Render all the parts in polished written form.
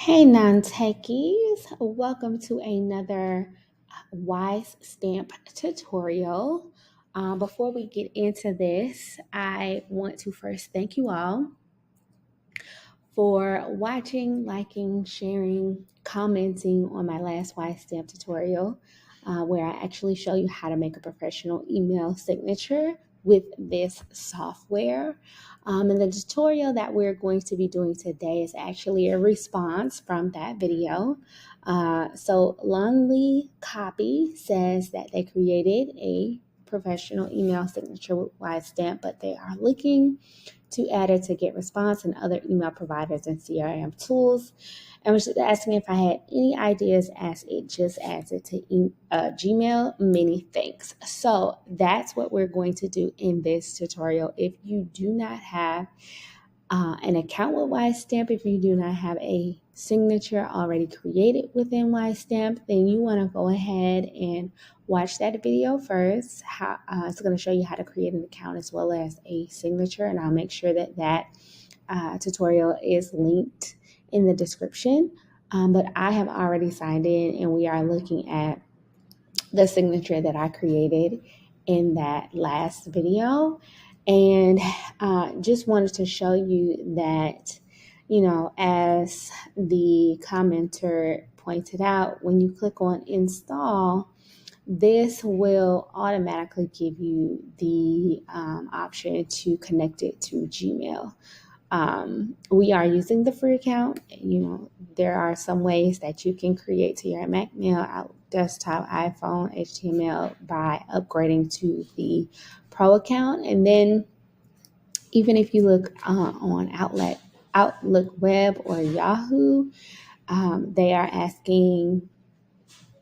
Hey, non-techies, welcome to another WiseStamp tutorial. Before we get into this, I want to first thank you all for watching, liking, sharing, commenting on my last WiseStamp tutorial, where I actually show you how to make a professional email signature with this software. And the tutorial that we're going to be doing today is actually a response from that video. So Lonely Copy says that they created a professional email signature with WiseStamp, but they are looking to add it to Get Response and other email providers and CRM tools. And was just asking if I had any ideas as it just adds it to Gmail. Many thanks. So that's what we're going to do in this tutorial. If you do not have an account with WiseStamp, if you do not have a signature already created within WiseStamp, then you want to go ahead and watch that video first. It's going to show you how to create an account as well as a signature, and I'll make sure that tutorial is linked in the description. But I have already signed in, and we are looking at the signature that I created in that last video. And just wanted to show you that, as the commenter pointed out, when you click on install, this will automatically give you the option to connect it to Gmail. We are using the free account. There are some ways that you can create to your Mac, mail, desktop, iPhone, HTML by upgrading to the Pro account. And then even if you look on Outlook Web or Yahoo, they are asking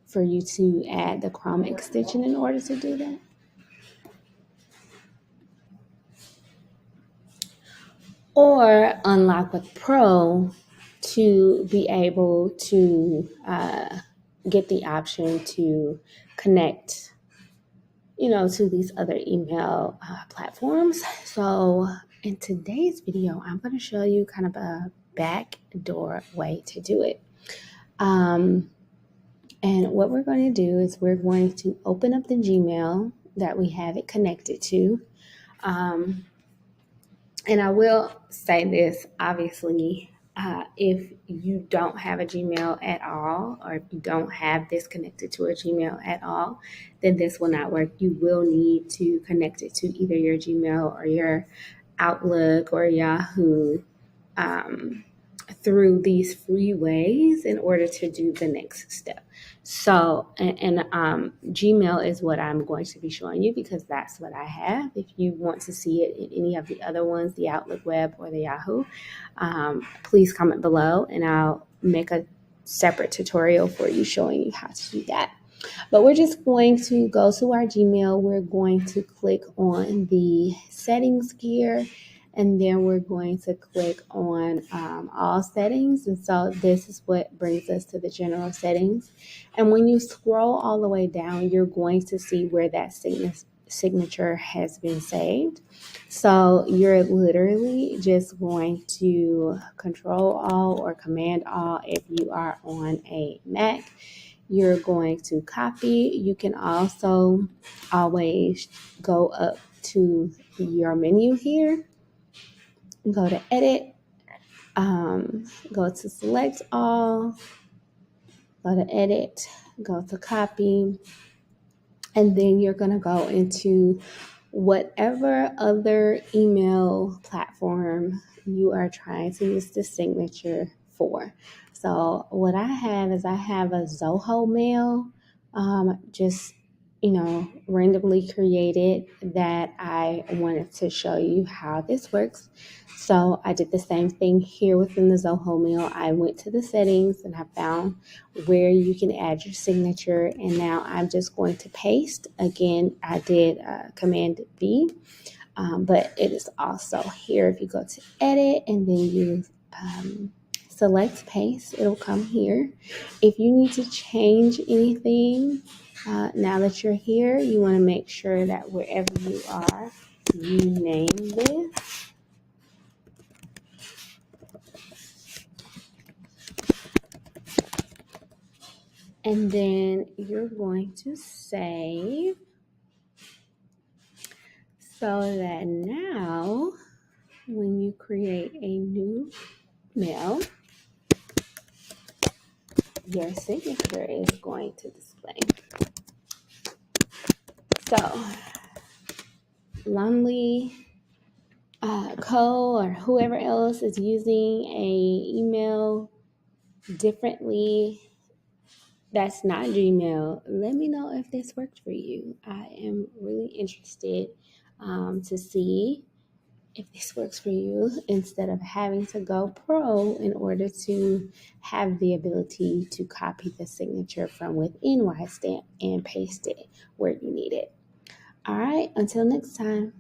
for you to add the Chrome extension in order to do that. Or unlock with Pro to be able to get the option to connect, to these other email platforms. So in today's video, I'm going to show you kind of a backdoor way to do it. And what we're going to do is we're going to open up the Gmail that we have it connected to. And I will say this, obviously, if you don't have a Gmail at all, or if you don't have this connected to a Gmail at all, then this will not work. You will need to connect it to either your Gmail or your Outlook or Yahoo through these free ways in order to do the next step. So, and Gmail is what I'm going to be showing you because that's what I have. If you want to see it in any of the other ones, the Outlook Web or the Yahoo, please comment below and I'll make a separate tutorial for you showing you how to do that. But we're just going to go to our Gmail. We're going to click on the settings gear, and then we're going to click on all settings. And so this is what brings us to the general settings. And when you scroll all the way down, you're going to see where that signature has been saved. So you're literally just going to Control All or Command All if you are on a Mac. You're going to copy. You can also always go up to your menu here, go to edit, go to select all, go to edit, go to copy, and then you're going to go into whatever other email platform you are trying to use the signature for. So what I have is I have a Zoho mail, just randomly created that I wanted to show you how this works. So I did the same thing here within the Zoho mail. I went to the settings and I found where you can add your signature. And now I'm just going to paste. Again, I did Command V, but it is also here. If you go to edit and then you select paste, it'll come here. If you need to change anything, now that you're here, you want to make sure that wherever you are, you name this. And then you're going to save so that now when you create a new mail, your signature is going to display. So, Lonely Co. or whoever else is using a email differently that's not Gmail, let me know if this worked for you. I am really interested to see if this works for you instead of having to go pro in order to have the ability to copy the signature from within WiseStamp and paste it where you need it. All right, until next time.